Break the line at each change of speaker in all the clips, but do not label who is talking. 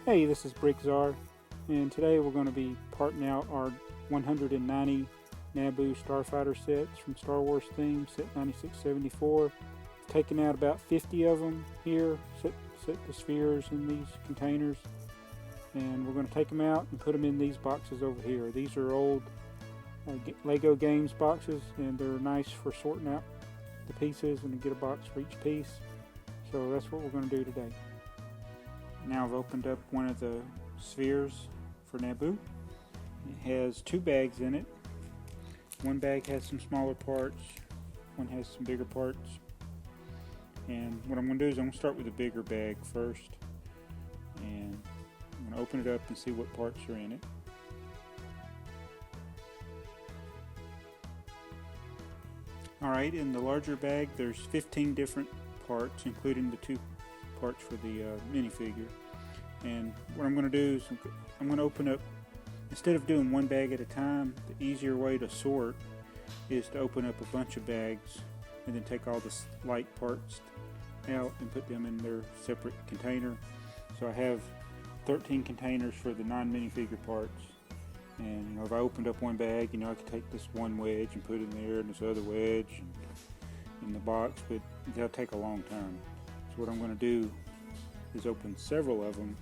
Hey, this is BrickTsar, and today we're going to be parting out our 190 Naboo Starfighter sets from Star Wars theme, set 9674. Taking out about 50 of them here, set the spheres in these containers, and we're going to take them out and put them in these boxes over here. These are old Lego games boxes, and they're nice for sorting out the pieces and to get a box for each piece. So that's what we're going to do today. Now I've opened up one of the spheres for Naboo. It has two bags in it. One bag has some smaller parts, one has some bigger parts. And what I'm going to do is I'm going to start with the bigger bag first. And I'm going to open it up and see what parts are in it. Alright, in the larger bag there's 15 different parts, including the two parts for the minifigure. And what I'm going to do is I'm going to open up, instead of doing one bag at a time, the easier way to sort is to open up a bunch of bags and then take all the light parts out and put them in their separate container. So I have 13 containers for the non-minifigure parts, and if I opened up one bag, I could take this one wedge and put it in there, and this other wedge in the box, but that'll take a long time. So what I'm going to do is open several of them,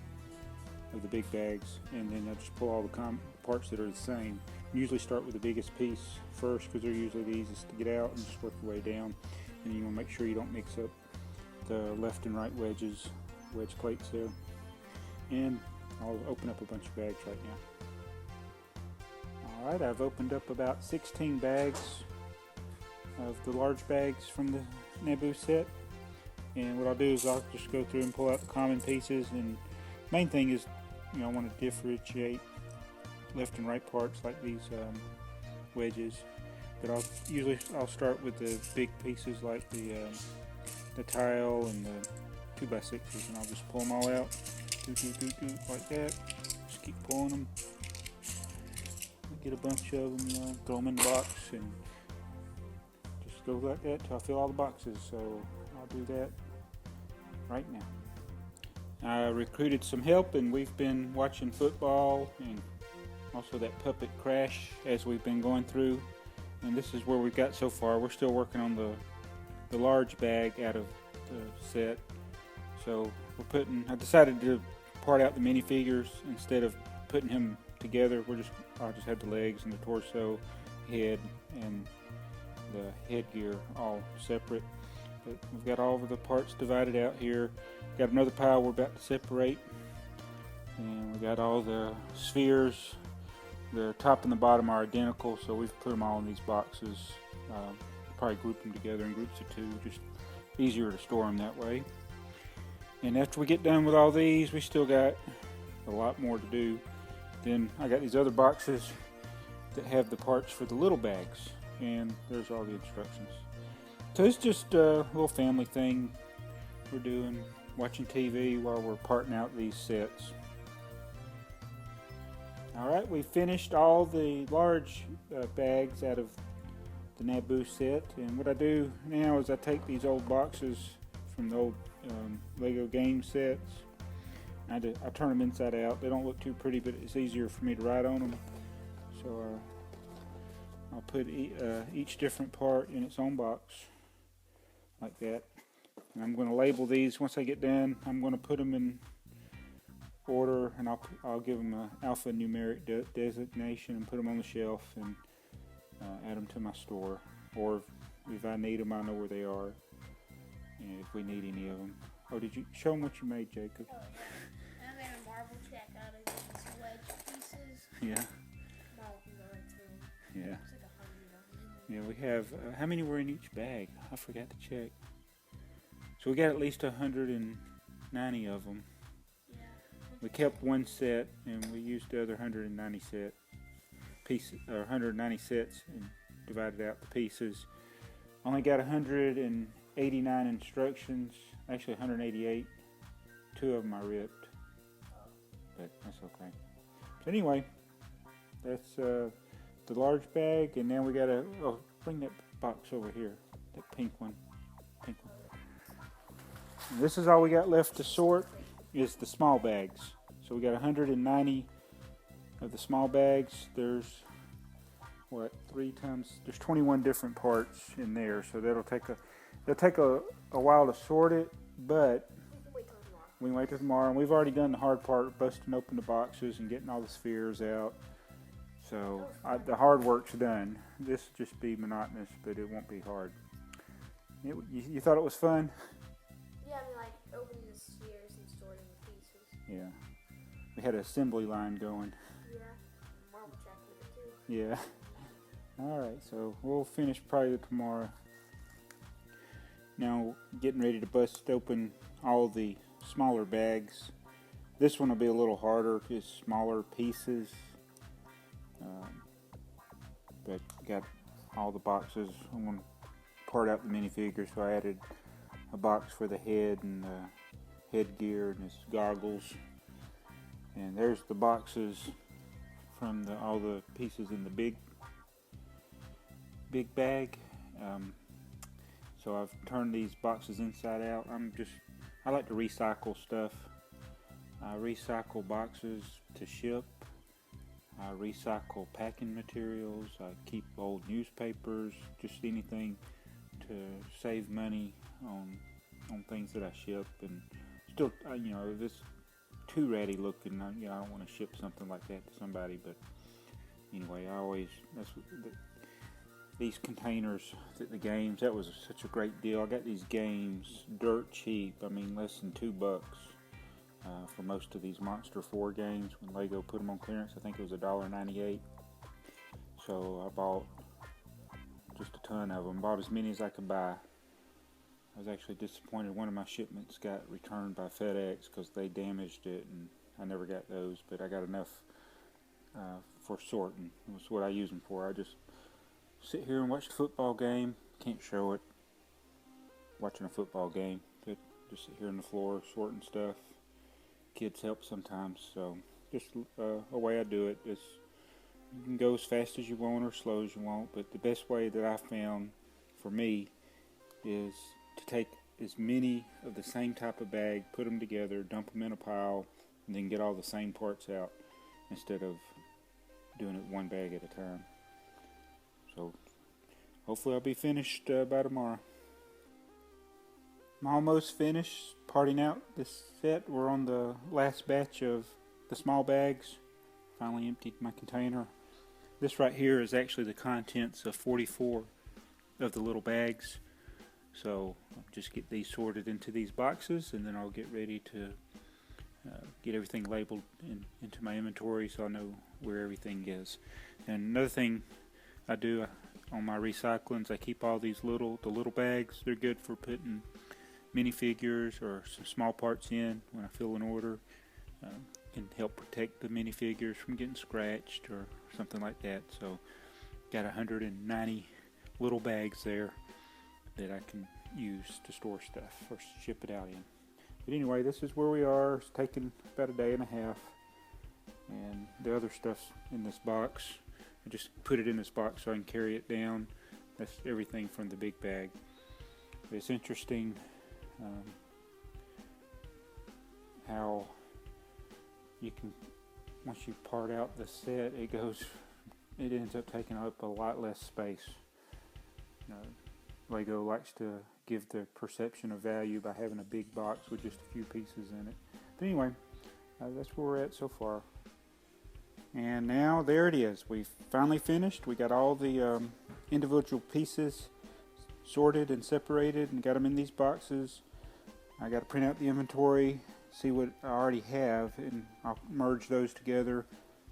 of the big bags, and then I just pull all the parts that are the same. Usually start with the biggest piece first because they're usually the easiest to get out, and just work your way down. And you want to make sure you don't mix up the left and right wedge plates there. And I'll open up a bunch of bags right now. Alright, I've opened up about 16 bags of the large bags from the Naboo set. And what I'll do is I'll just go through and pull out the common pieces. And main thing is, I want to differentiate left and right parts like these wedges. But I'll start with the big pieces like the tile and the 2x6s, and I'll just pull them all out, like that. Just keep pulling them. Get a bunch of them, throw them in the box, and just go like that till I fill all the boxes. So I'll do that right now. I recruited some help, and we've been watching football and also that puppet crash as we've been going through. And this is where we've got so far. We're still working on the large bag out of the set. So I decided to part out the minifigures instead of putting him together. I just had the legs and the torso, head, and the headgear all separate. But we've got all of the parts divided out here. Got another pile we're about to separate. And we got all the spheres. The top and the bottom are identical, so we've put them all in these boxes. Probably group them together in groups of two, just easier to store them that way. And after we get done with all these, we still got a lot more to do. Then I got these other boxes that have the parts for the little bags, and there's all the instructions. So it's just a little family thing we're doing, watching TV while we're parting out these sets. Alright, we finished all the large bags out of the Naboo set, and what I do now is I take these old boxes from the old Lego game sets. I turn them inside out. They don't look too pretty, but it's easier for me to write on them. So I'll put each different part in its own box like that. And I'm going to label these. Once I get done, I'm going to put them in order, and I'll give them an alphanumeric designation and put them on the shelf and add them to my store. Or if I need them, I know where they are, and if we need any of them. Oh, did you show them what you made, Jacob?
Oh, yeah. I made a marble check out of these wedge pieces.
Yeah. Yeah.
It's like 100 of them.
Yeah, we have, how many were in each bag? I forgot to check. So we got at least 190 of them.
Yeah.
We kept one set, and we used the other 190 sets and divided out the pieces. Only got 189 instructions, actually 188. 2 of them I ripped, but that's okay. So anyway, that's the large bag, and now we gotta bring that box over here, that pink one. And this is all we got left to sort is the small bags. So we got 190 of the small bags. There's what, there's 21 different parts in there, so it'll take a while to sort it, but we can wait till tomorrow. And we've already done the hard part, busting open the boxes and getting all the spheres out. So the hard work's done. This will just be monotonous, but it won't be hard. You thought it was fun?
Yeah, I mean, like opening the spheres and sorting the pieces.
Yeah. We had an assembly line going.
Yeah. Marble check with it too.
Yeah. Alright, so we'll finish probably tomorrow. Now, getting ready to bust open all the smaller bags. This one will be a little harder, just smaller pieces. But got all the boxes. I'm going to part out the minifigures, so I added a box for the head and the headgear and his goggles. And there's the boxes from all the pieces in the big bag. So I've turned these boxes inside out. I like to recycle stuff. I recycle boxes to ship. I recycle packing materials. I keep old newspapers, just anything to save money on things that I ship. And still, if it's too ratty looking, I don't want to ship something like that to somebody. But anyway, these containers, the games, that was such a great deal. I got these games dirt cheap. I mean, less than $2 for most of these Monster 4 games when Lego put them on clearance. I think it was $1.98. So I bought just a ton of them. Bought as many as I could buy. I was actually disappointed. One of my shipments got returned by FedEx because they damaged it, and I never got those. But I got enough for sorting. That's what I use them for. I just sit here and watch the football game. Can't show it. Watching a football game. But just sit here on the floor sorting stuff. Kids help sometimes, so just a way I do it is you can go as fast as you want or slow as you want, but the best way that I found for me is to take as many of the same type of bag, put them together, dump them in a pile, and then get all the same parts out instead of doing it one bag at a time. So hopefully I'll be finished by tomorrow. I'm almost finished parting out this set. We're on the last batch of the small bags. Finally emptied my container. This right here is actually the contents of 44 of the little bags. So I'll just get these sorted into these boxes, and then I'll get ready to get everything labeled into my inventory so I know where everything is. And another thing I do on my recyclings, I keep all these little bags. They're good for putting minifigures or some small parts in when I fill an order. Can help protect the minifigures from getting scratched or something like that. So got 190 little bags there that I can use to store stuff or ship it out in. But anyway, this is where we are. It's taken about a day and a half, and the other stuff's in this box. I just put it in this box so I can carry it down. That's everything from the big bag. But it's interesting how you can, once you part out the set, it ends up taking up a lot less space. Lego likes to give the perception of value by having a big box with just a few pieces in it. But anyway, that's where we're at so far. And now there it is. We've finally finished. We got all the individual pieces sorted and separated and got them in these boxes. I got to print out the inventory, see what I already have, and I'll merge those together,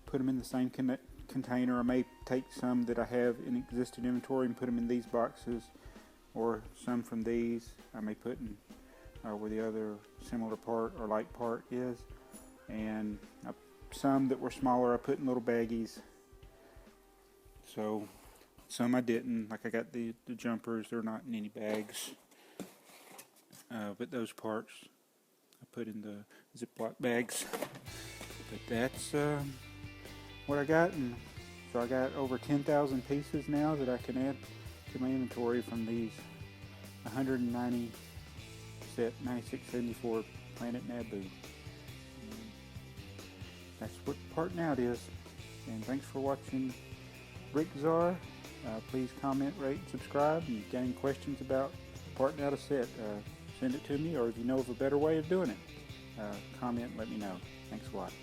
put them in the same container. I may take some that I have in existing inventory and put them in these boxes, or some from these I may put in where the other similar part or like part is, and some that were smaller I put in little baggies. So some I didn't, like I got the jumpers, they're not in any bags, but those parts I put in the Ziploc bags. But that's what I got, and so I got over 10,000 pieces now that I can add to my inventory from these 190 set 9674 Planet Naboo. that's what parting out is. And thanks for watching BrickTsar. Please comment, rate, and subscribe. And if you got any questions about parting out a set, send it to me, or if you know of a better way of doing it, comment and let me know. Thanks a lot.